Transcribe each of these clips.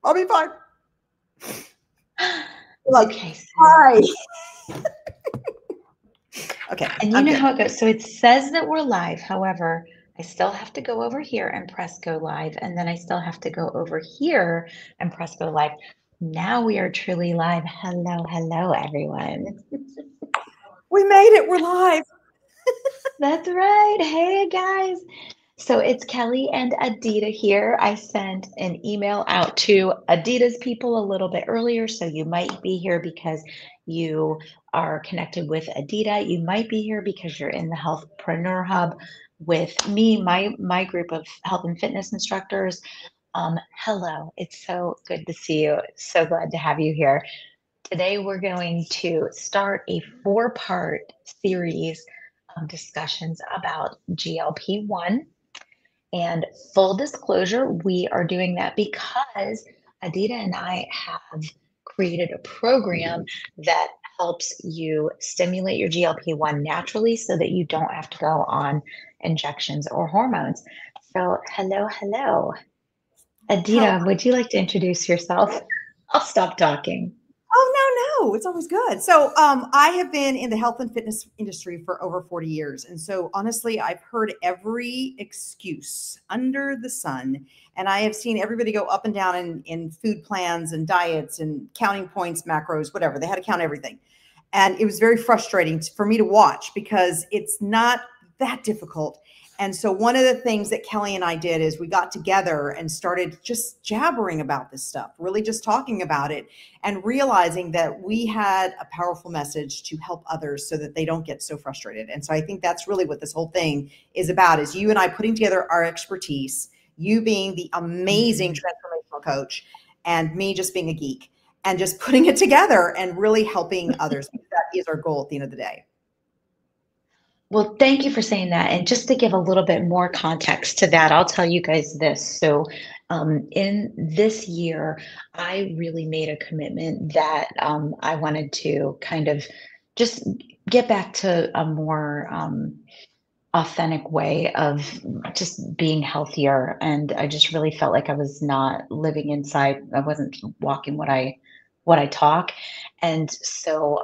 I'll be fine. Like, Okay. So, hi. Okay. and you know how it goes. So it says that we're live. However, I still have to go over here and press go live. And then I still have to go over here and press go live. Now we are truly live. Hello, hello, everyone. We made it. We're live. That's right. Hey, guys. So it's Kelly and Adita here. I sent an email out to Adita's people a little bit earlier, so you might be here because you are connected with Adita. You might be here because you're in the Healthpreneur Hub with me, my group of health and fitness instructors. Hello, it's so good to see you. So glad to have you here. Today we're going to start a 4-part series of discussions about GLP-1. And full disclosure, we are doing that because Adita and I have created a program that helps you stimulate your GLP-1 naturally so that you don't have to go on injections or hormones. So hello, hello. Adita, would you like to introduce yourself? I'll stop talking. Oh, no. It's always good. So I have been in the health and fitness industry for over 40 years. And so honestly, I've heard every excuse under the sun. And I have seen everybody go up and down in food plans and diets and counting points, macros, whatever. They had to count everything. And it was very frustrating for me to watch because it's not that difficult. And so one of the things that Kelly and I did is we got together and started just jabbering about this stuff, really just talking about it and realizing that we had a powerful message to help others so that they don't get so frustrated. And so I think that's really what this whole thing is about, is you and I putting together our expertise, you being the amazing transformational coach and me just being a geek and just putting it together and really helping others. That is our goal at the end of the day. Well, thank you for saying that. And just to give a little bit more context to that, I'll tell you guys this. So in this year, I really made a commitment that I wanted to kind of just get back to a more authentic way of just being healthier. And I just really felt like I was not living inside. I wasn't walking what I talk. And so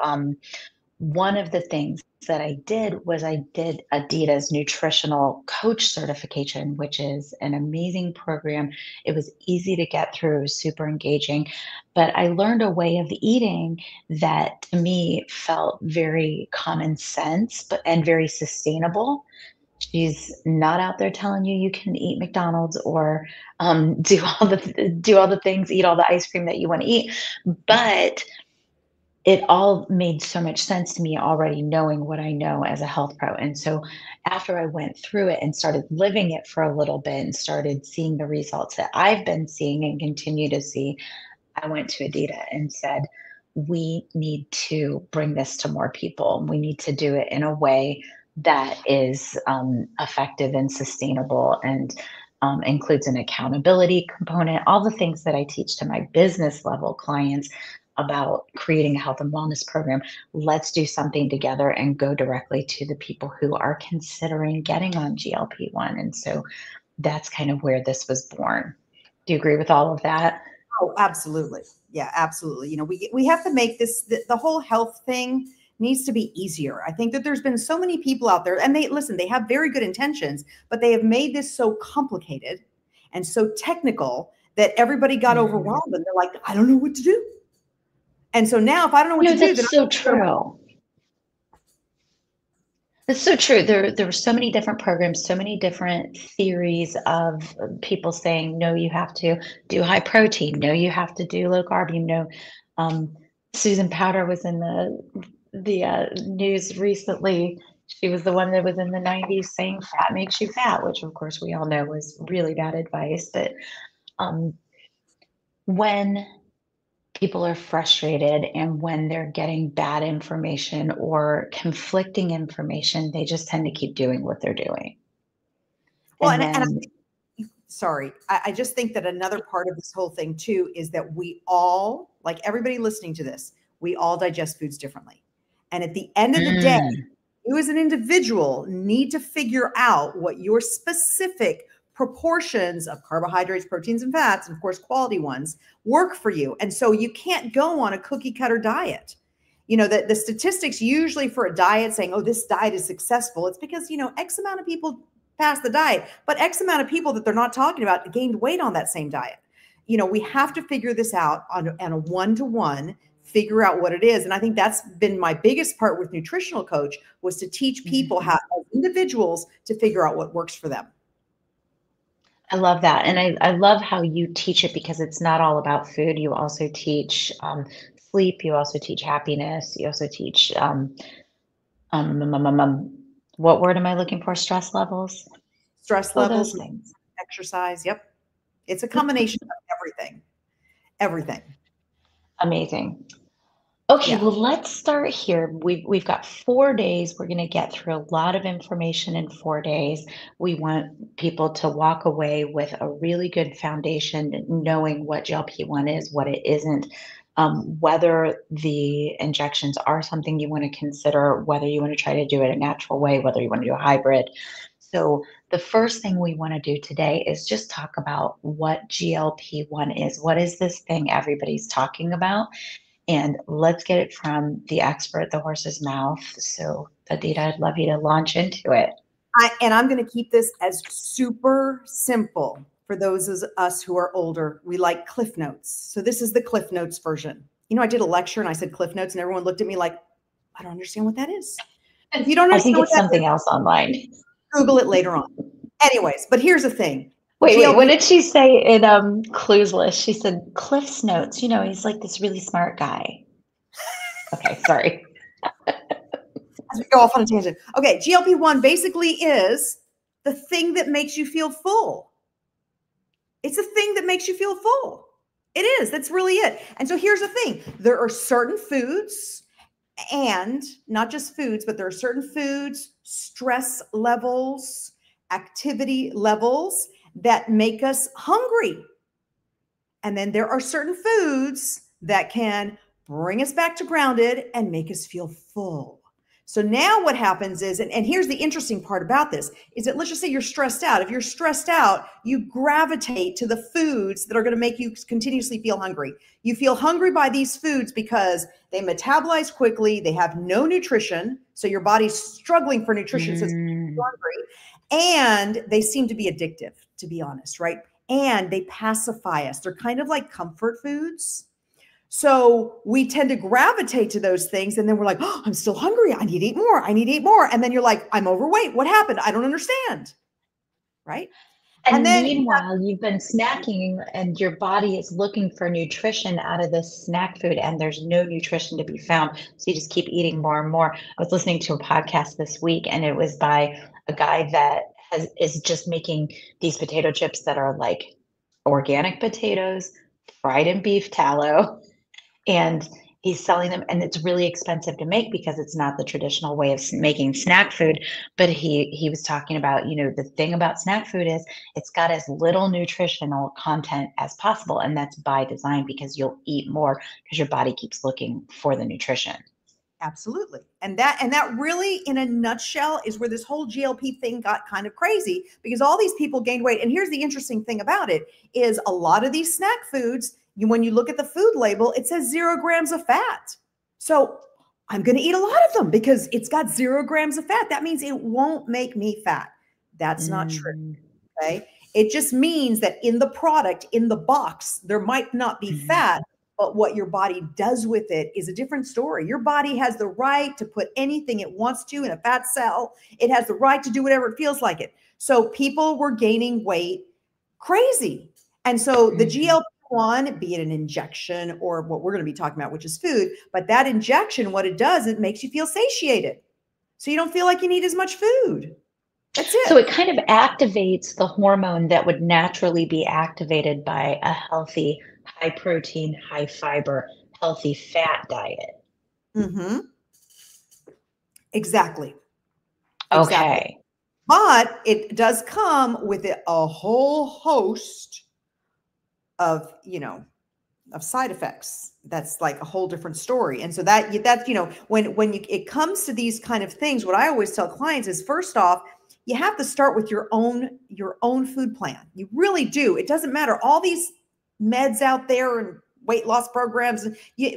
one of the things that I did was I did Adita's nutritional coach certification, which is an amazing program. It was easy to get through, it was super engaging, but I learned a way of eating that to me felt very common sense, and very sustainable. She's not out there telling you can eat McDonald's or do all the things, eat all the ice cream that you want to eat, but it all made so much sense to me already knowing what I know as a health pro. And so after I went through it and started living it for a little bit and started seeing the results that I've been seeing and continue to see, I went to Adita and said, we need to bring this to more people. We need to do it in a way that is effective and sustainable and includes an accountability component, all the things that I teach to my business level clients about creating a health and wellness program. Let's do something together and go directly to the people who are considering getting on GLP-1. And so that's kind of where this was born. Do you agree with all of that? Oh, absolutely. Yeah, absolutely. You know, we have to make this, the whole health thing needs to be easier. I think that there's been so many people out there, and they have very good intentions, but they have made this so complicated and so technical that everybody got overwhelmed and they're like, I don't know what to do. And so now if I don't know what to do, that's so true. It's so true. There were so many different programs, so many different theories of people saying, no, you have to do high protein. No, you have to do low carb. You know, Susan Powder was in the news recently. She was the one that was in the 90s saying fat makes you fat, which of course we all know was really bad advice. But when people are frustrated and when they're getting bad information or conflicting information, they just tend to keep doing what they're doing. Well, I just think that another part of this whole thing too is that we all, like everybody listening to this, we all digest foods differently. And at the end of the day, you as an individual need to figure out what your specific proportions of carbohydrates, proteins, and fats, and of course, quality ones work for you. And so you can't go on a cookie cutter diet. You know, the statistics usually for a diet saying, oh, this diet is successful. It's because, you know, X amount of people passed the diet, but X amount of people that they're not talking about gained weight on that same diet. You know, we have to figure this out on a one-to-one, figure out what it is. And I think that's been my biggest part with nutritional coach, was to teach people how, as individuals, to figure out what works for them. I love that. And I love how you teach it, because it's not all about food. You also teach sleep. You also teach happiness. You also teach, what word am I looking for? Stress levels. Stress All those levels, things. exercise. Yep. It's a combination of everything. Everything. Amazing. Okay, Yeah. well, let's start here. We've got 4 days. We're going to get through a lot of information in 4 days. We want people to walk away with a really good foundation, knowing what GLP-1 is, what it isn't, whether the injections are something you want to consider, whether you want to try to do it a natural way, whether you want to do a hybrid. So the first thing we want to do today is just talk about what GLP-1 is. What is this thing everybody's talking about? And let's get it from the expert, the horse's mouth. So, Adita, I'd love you to launch into it. I'm going to keep this as super simple for those of us who are older. We like Cliff Notes. So this is the Cliff Notes version. You know, I did a lecture and I said Cliff Notes and everyone looked at me like, I don't understand what that is. If you don't I think understand it's something else online. Google it later on. Anyways, but here's the thing. Wait, what did she say in Clues List? She said Cliff's Notes. You know, he's like this really smart guy. Okay, sorry. As we go off on a tangent. Okay, GLP-1 basically is the thing that makes you feel full. It's the thing that makes you feel full. It is. That's really it. And so here's the thing. There are certain foods, and not just foods, but there are certain foods, stress levels, activity levels that make us hungry. And then there are certain foods that can bring us back to grounded and make us feel full. So now what happens is, and here's the interesting part about this, is that let's just say you're stressed out. If you're stressed out, you gravitate to the foods that are going to make you continuously feel hungry. You feel hungry by these foods because they metabolize quickly, they have no nutrition, so your body's struggling for nutrition, so it's hungry, and they seem to be addictive, to be honest, right? And they pacify us. They're kind of like comfort foods. So we tend to gravitate to those things, and then we're like, oh, I'm still hungry. I need to eat more. I need to eat more. And then you're like, I'm overweight. What happened? I don't understand. Right? And then meanwhile, you've been snacking and your body is looking for nutrition out of this snack food, and there's no nutrition to be found. So you just keep eating more and more. I was listening to a podcast this week, and it was by a guy that is just making these potato chips that are like organic potatoes, fried in beef tallow. And he's selling them, and it's really expensive to make because it's not the traditional way of making snack food. But he was talking about, you know, the thing about snack food is it's got as little nutritional content as possible. And that's by design, because you'll eat more because your body keeps looking for the nutrition. Absolutely. And that really, in a nutshell, is where this whole GLP thing got kind of crazy, because all these people gained weight. And here's the interesting thing about it is a lot of these snack foods, when you look at the food label, it says 0 grams of fat. So I'm going to eat a lot of them because it's got 0 grams of fat. That means it won't make me fat. That's not true. Okay. It just means that in the product, in the box, there might not be fat, but what your body does with it is a different story. Your body has the right to put anything it wants to in a fat cell. It has the right to do whatever it feels like it. So people were gaining weight crazy. And so the GLP-1, be it an injection or what we're going to be talking about, which is food, but that injection, what it does, it makes you feel satiated. So you don't feel like you need as much food. That's it. So it kind of activates the hormone that would naturally be activated by a healthy, high protein, high fiber, healthy fat diet. Exactly. Okay. But it does come with a whole host of, of side effects. That's like a whole different story. And so that's, when it comes to these kind of things, what I always tell clients is, first off, you have to start with your own food plan. You really do. It doesn't matter. All these meds out there and weight loss programs,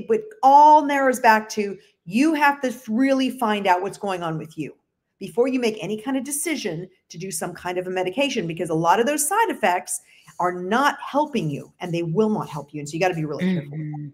but all narrows back to you have to really find out what's going on with you before you make any kind of decision to do some kind of a medication, because a lot of those side effects are not helping you and they will not help you. And so you got to be really careful with that.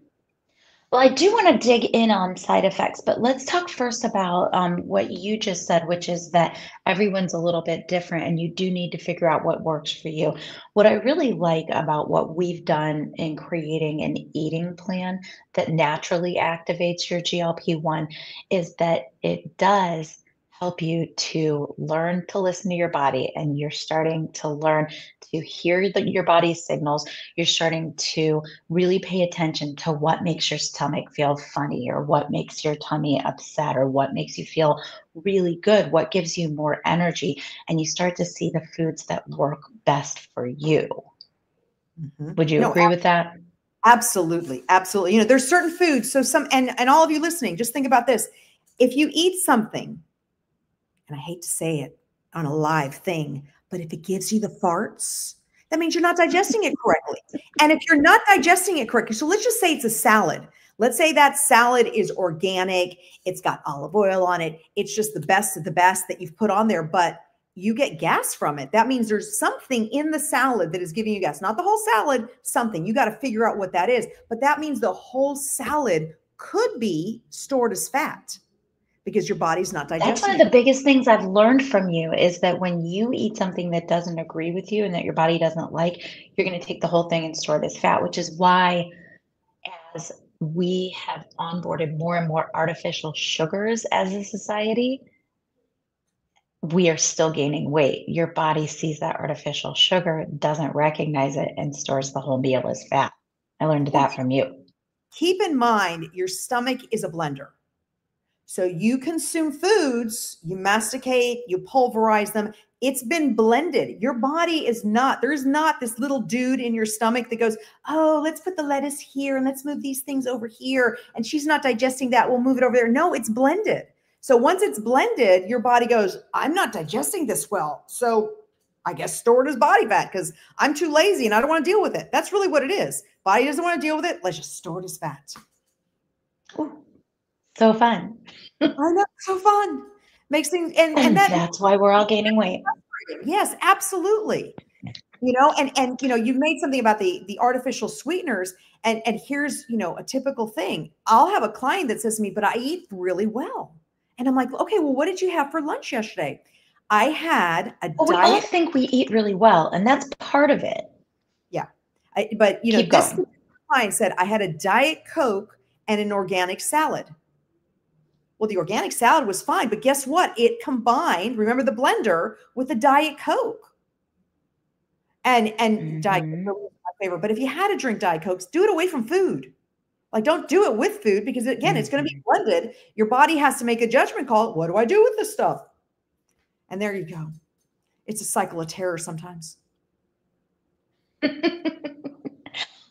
Well, I do want to dig in on side effects, but let's talk first about what you just said, which is that everyone's a little bit different and you do need to figure out what works for you. What I really like about what we've done in creating an eating plan that naturally activates your GLP-1 is that it does help you to learn to listen to your body, and you're starting to learn to hear your body's signals. You're starting to really pay attention to what makes your stomach feel funny, or what makes your tummy upset, or what makes you feel really good, what gives you more energy, and you start to see the foods that work best for you. Would you agree with that? Absolutely. Absolutely. There's certain foods. So and all of you listening, just think about this. If you eat something, and I hate to say it on a live thing, but if it gives you the farts, that means you're not digesting it correctly. And if you're not digesting it correctly, so let's just say it's a salad. Let's say that salad is organic. It's got olive oil on it. It's just the best of the best that you've put on there, but you get gas from it. That means there's something in the salad that is giving you gas, not the whole salad, something. You got to figure out what that is. But that means the whole salad could be stored as fat, because your body's not digesting. That's one of the biggest things I've learned from you, is that when you eat something that doesn't agree with you and that your body doesn't like, you're going to take the whole thing and store it as fat, which is why, as we have onboarded more and more artificial sugars as a society, we are still gaining weight. Your body sees that artificial sugar, doesn't recognize it, and stores the whole meal as fat. I learned that from you. Keep in mind, your stomach is a blender. So you consume foods, you masticate, you pulverize them. It's been blended. Your body is not, there's not this little dude in your stomach that goes, oh, let's put the lettuce here and let's move these things over here. And she's not digesting that. We'll move it over there. No, it's blended. So once it's blended, your body goes, I'm not digesting this well. So I guess store it as body fat because I'm too lazy and I don't want to deal with it. That's really what it is. Body doesn't want to deal with it. Let's just store it as fat. Ooh, so fun. I know, so fun. Makes things, and that's why we're all gaining weight. Yes, absolutely. And you've made something about the artificial sweeteners, and here's, a typical thing. I'll have a client that says to me, but I eat really well. And I'm like, okay, well, what did you have for lunch yesterday? I had a diet. We all think we eat really well, and that's part of it. Yeah. But this client said, I had a Diet Coke and an organic salad. Well, the organic salad was fine, but guess what? It combined, remember the blender, with the Diet Coke. And Diet Coke was my favorite. But if you had to drink Diet Cokes, do it away from food. Like, don't do it with food because, again, it's going to be blended. Your body has to make a judgment call. What do I do with this stuff? And there you go. It's a cycle of terror sometimes.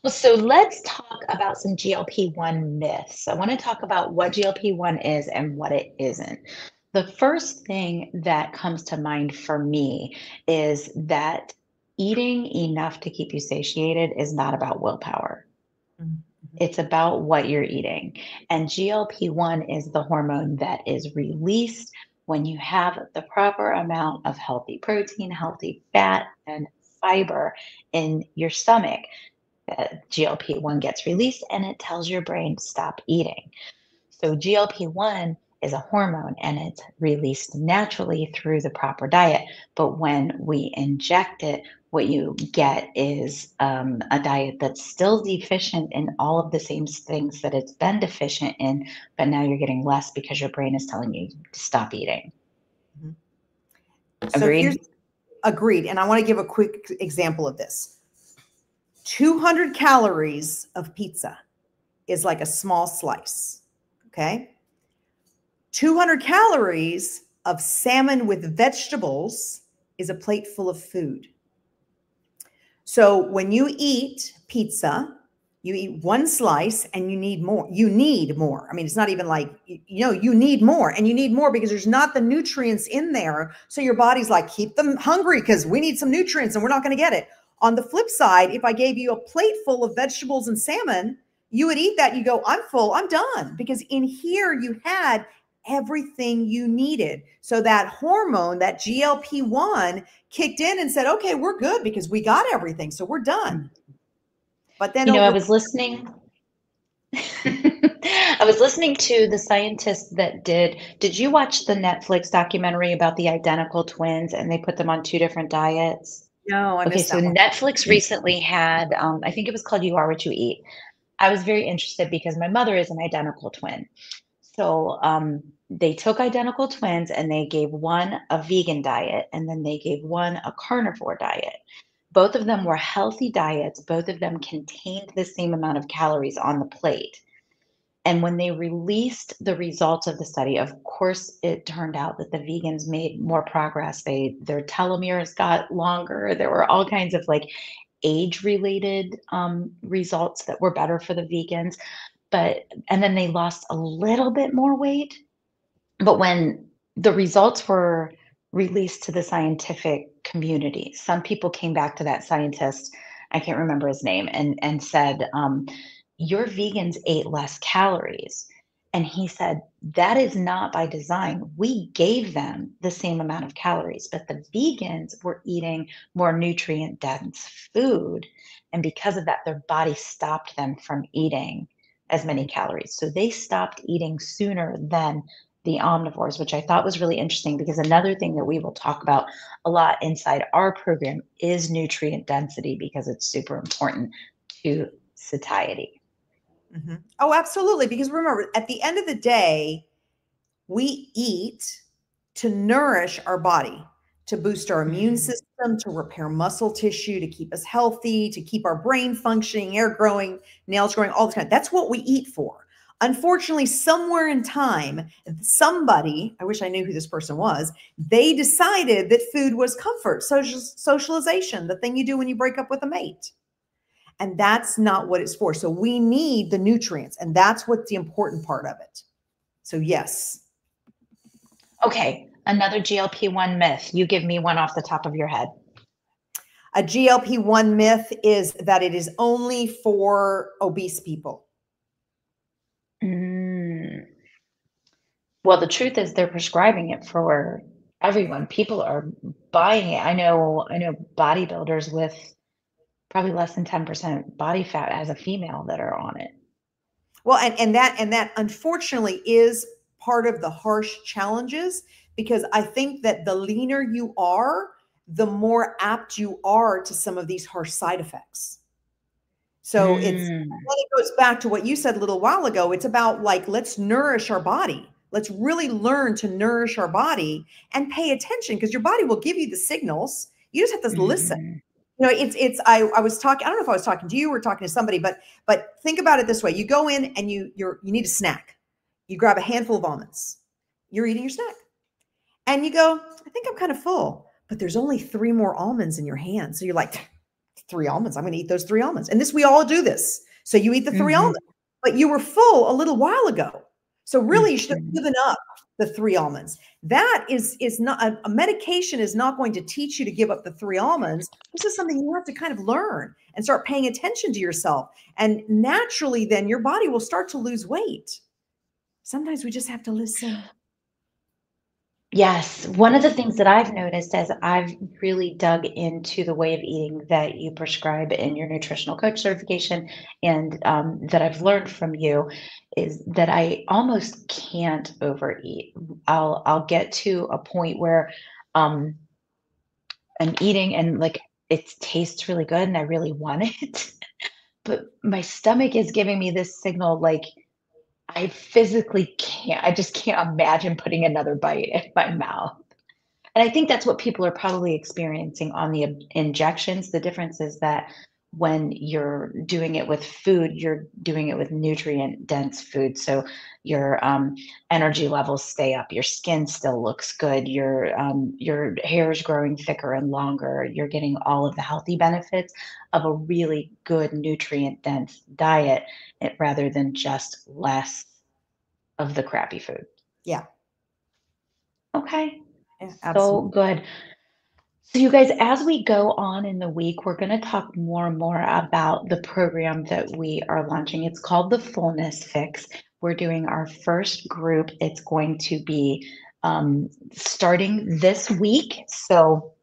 Well, so let's talk about some GLP-1 myths. I want to talk about what GLP-1 is and what it isn't. The first thing that comes to mind for me is that eating enough to keep you satiated is not about willpower. Mm-hmm. It's about what you're eating. And GLP-1 is the hormone that is released when you have the proper amount of healthy protein, healthy fat, and fiber in your stomach. GLP-1 gets released and it tells your brain to stop eating. So GLP-1 is a hormone and it's released naturally through the proper diet. But when we inject it, what you get is a diet that's still deficient in all of the same things that it's been deficient in, but now you're getting less because your brain is telling you to stop eating. Mm-hmm. Agreed? Agreed. And I want to give a quick example of this. 200 calories of pizza is like a small slice, okay? 200 calories of salmon with vegetables is a plate full of food. So when you eat pizza, You eat one slice and you need more. You need more. I mean, it's not even like, you need more, and you need more because there's not the nutrients in there. So your body's like, keep them hungry because we need some nutrients and we're not going to get it. On the flip side, if I gave you a plate full of vegetables and salmon, you would eat that. You go, I'm full, I'm done. Because in here you had everything you needed. So that hormone, that GLP-1 kicked in and said, okay, we're good because we got everything. So we're done. But then I was listening. I was listening to the scientist that did you watch the Netflix documentary about the identical twins and they put them on two different diets? No, I Okay, missed so that one. Netflix recently had, I think it was called You Are What You Eat. I was very interested because my mother is an identical twin. So they took identical twins and they gave one a vegan diet and then they gave one a carnivore diet. Both of them were healthy diets. Both of them contained the same amount of calories on the plate. And when they released the results of the study, of course, it turned out that the vegans made more progress. Their telomeres got longer. There were all kinds of like age-related results that were better for the vegans. And then they lost a little bit more weight. But when the results were released to the scientific community, some people came back to that scientist, I can't remember his name, and said, your vegans ate less calories. And he said, that is not by design. We gave them the same amount of calories, but the vegans were eating more nutrient dense food. And because of that, their body stopped them from eating as many calories. So they stopped eating sooner than the omnivores, which I thought was really interesting because another thing that we will talk about a lot inside our program is nutrient density because it's super important to satiety. Mm-hmm. Oh, absolutely. Because remember, at the end of the day, we eat to nourish our body, to boost our immune system, to repair muscle tissue, to keep us healthy, to keep our brain functioning, hair growing, nails growing, all the time. That's what we eat for. Unfortunately, somewhere in time, somebody, I wish I knew who this person was, they decided that food was comfort, socialization, the thing you do when you break up with a mate. And that's not what it's for. So we need the nutrients, and that's what's the important part of it. So yes. Okay, another GLP-1 myth. You give me one off the top of your head. A GLP-1 myth is that it is only for obese people. Well, the truth is they're prescribing it for everyone. People are buying it. I know bodybuilders with probably less than 10% body fat as a female that are on it. Well, and that unfortunately is part of the harsh challenges, because I think that the leaner you are, the more apt you are to some of these harsh side effects. So it goes back to what you said a little while ago. It's about like, let's nourish our body. Let's really learn to nourish our body and pay attention, because your body will give you the signals. You just have to listen. I was talking, I don't know if I was talking to you or talking to somebody, but think about it this way. You go in and you need a snack. You grab a handful of almonds. You're eating your snack. And you go, I think I'm kind of full, but there's only 3 more almonds in your hand. So you're like, 3 almonds. I'm going to eat those 3 almonds. And we all do this. So you eat the 3 almonds, but you were full a little while ago. So really you should have given up the 3 almonds. That is not a medication is not going to teach you to give up the 3 almonds. This is something you have to kind of learn and start paying attention to yourself. And naturally, then your body will start to lose weight. Sometimes we just have to listen. Yes. One of the things that I've noticed as I've really dug into the way of eating that you prescribe in your nutritional coach certification and that I've learned from you is that I almost can't overeat. I'll get to a point where I'm eating and like it tastes really good and I really want it. But my stomach is giving me this signal like I physically can't, I just can't imagine putting another bite in my mouth. And I think that's what people are probably experiencing on the injections. The difference is that when you're doing it with food, you're doing it with nutrient dense food. So your energy levels stay up, your skin still looks good, your hair is growing thicker and longer. You're getting all of the healthy benefits of a really good nutrient dense diet rather than just less of the crappy food. Yeah. Okay. Yeah, So absolutely. good. So, you guys, as we go on in the week, we're going to talk more and more about the program that we are launching. It's called the Fullness Fix. We're doing our first group. It's going to be starting this week. So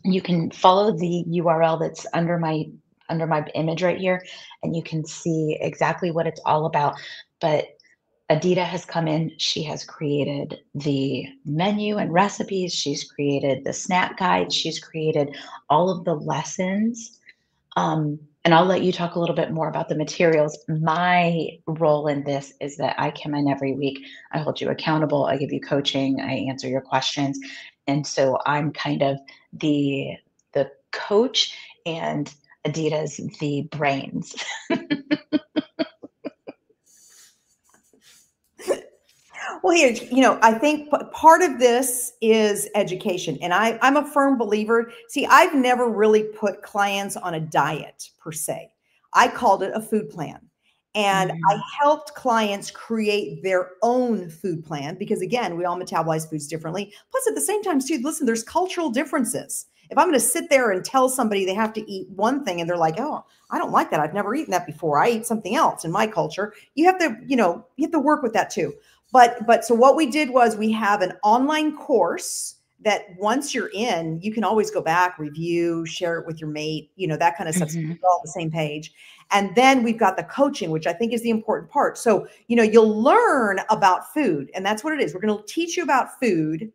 you can follow the URL that's under my image right here, and you can see exactly what it's all about. But Adita has come in. She has created the menu and recipes. She's created the snack guide. She's created all of the lessons. And I'll let you talk a little bit more about the materials. My role in this is that I come in every week. I hold you accountable. I give you coaching. I answer your questions. And so I'm kind of the coach, and Adita's the brains. Well, here, I think part of this is education. And I'm a firm believer. See, I've never really put clients on a diet per se. I called it a food plan. And I Mhm. helped clients create their own food plan because, again, we all metabolize foods differently. Plus, at the same time, too, listen, there's cultural differences. If I'm going to sit there and tell somebody they have to eat one thing and they're like, oh, I don't like that. I've never eaten that before. I eat something else in my culture. You have to, you have to work with that too. But so what we did was we have an online course that once you're in, you can always go back, review, share it with your mate, that kind of stuff. So Mhm. we're all on the same page. And then we've got the coaching, which I think is the important part. So, you'll learn about food, and that's what it is. We're going to teach you about food,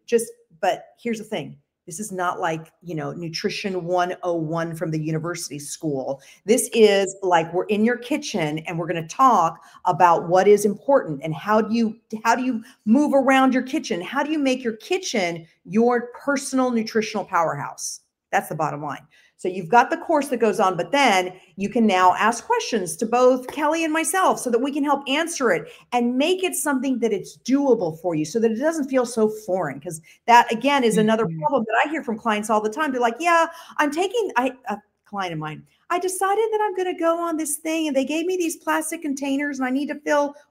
but here's the thing. This is not like, nutrition 101 from the university school. This is like we're in your kitchen and we're going to talk about what is important and how do you move around your kitchen? How do you make your kitchen your personal nutritional powerhouse? That's the bottom line. So you've got the course that goes on, but then you can now ask questions to both Kelly and myself so that we can help answer it and make it something that it's doable for you so that it doesn't feel so foreign. Because that, again, is another Mhm. problem that I hear from clients all the time. They're like, yeah, a client of mine, I decided that I'm going to go on this thing and they gave me these plastic containers and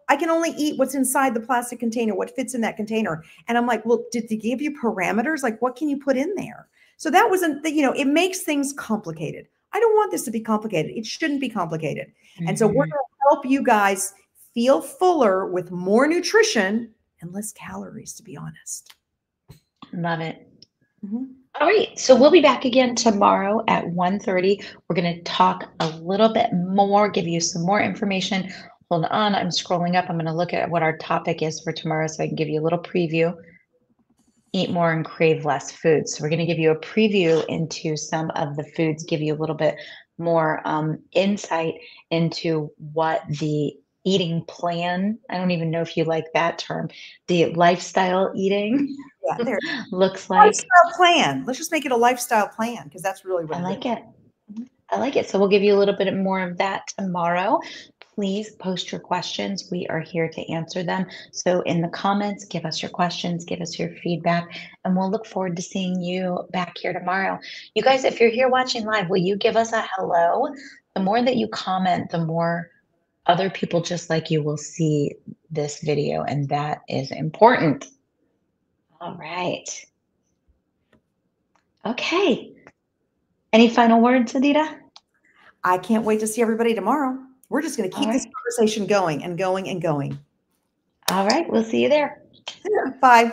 I can only eat what's inside the plastic container, what fits in that container. And I'm like, well, did they give you parameters? Like, what can you put in there? So that wasn't, it makes things complicated. I don't want this to be complicated. It shouldn't be complicated. And so we're going Mhm. to help you guys feel fuller with more nutrition and less calories, to be honest. Love it. Mhm. All right, so we'll be back again tomorrow at 1:30. We're going to talk a little bit more, give you some more information. Hold on, I'm scrolling up. I'm going to look at what our topic is for tomorrow so I can give you a little preview. Eat more and crave less food. So we're going to give you a preview into some of the foods, give you a little bit more insight into what the eating plan, I don't even know if you like that term, the lifestyle eating Yeah, there. looks like. Lifestyle plan. Let's just make it a lifestyle plan because that's really what I it is. like it. Mhm. I like it. So we'll give you a little bit more of that tomorrow. Please post your questions. We are here to answer them. So in the comments, give us your questions, give us your feedback, and we'll look forward to seeing you back here tomorrow. You guys, if you're here watching live, will you give us a hello? The more that you comment, the more other people just like you will see this video, and that is important. All right. Okay. Any final words, Adita? I can't wait to see everybody tomorrow. We're just going to All keep this right. conversation going and going and going. All right. We'll see you there. Bye.